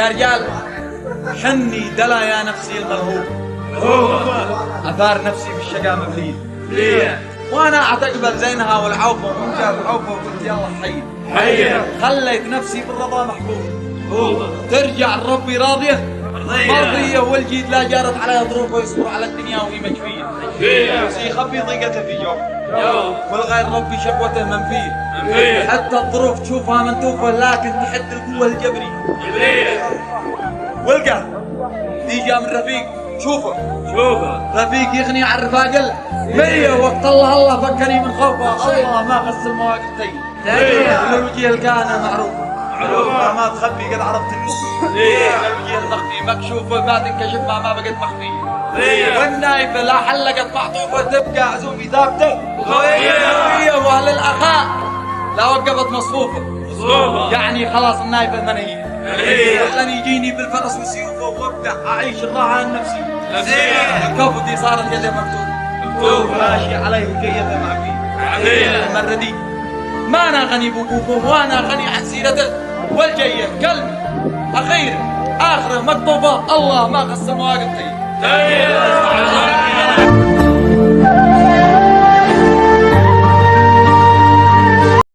يا رجال حني دلا يا نفسي الملهوب أثار نفسي بالشقا مبليل وانا اعتقبل زينها والعوفة ومن جاء العوفة وقلت يلا حي خليت نفسي بالرضا محبوب ترجع ربي راضية مرضية والجيد لا جارت عليها ظروف ويصبر على الدنيا وهي مكفية يخفي ضيقته في جو والغير ربي شقوته منفية حتى الظروف تشوفها منتوفة لكن تحد القوة الجبرية والقى دي جاء من رفيق شوفه رفيق يغني عن رفاق مريه وقت الله فكني من خوفه الله ما غسل المواقف طيب الوجيه الكانه معروفه ما تخبي قد عرفت الوجيه المخفي مكشوفه ما تنكشف ما بقت مخفيه والنايفه لا حلقت معطوفه تبقى عزومي ثابته قويه واهل الاخاء لا وقفت مصفوفه يعني خلاص النايفه منهيه خلاني يجيني بالفرس وسيوفه وابدا اعيش الراحه النفسيه كفدي صارت يده مكتوب ماشي عليه كيده معفيه المردي ما انا غني بوقوفه وانا غني عن سيرته والجيه كلمه اخيره اخره مكتوبه الله ما قسم مواقف طيب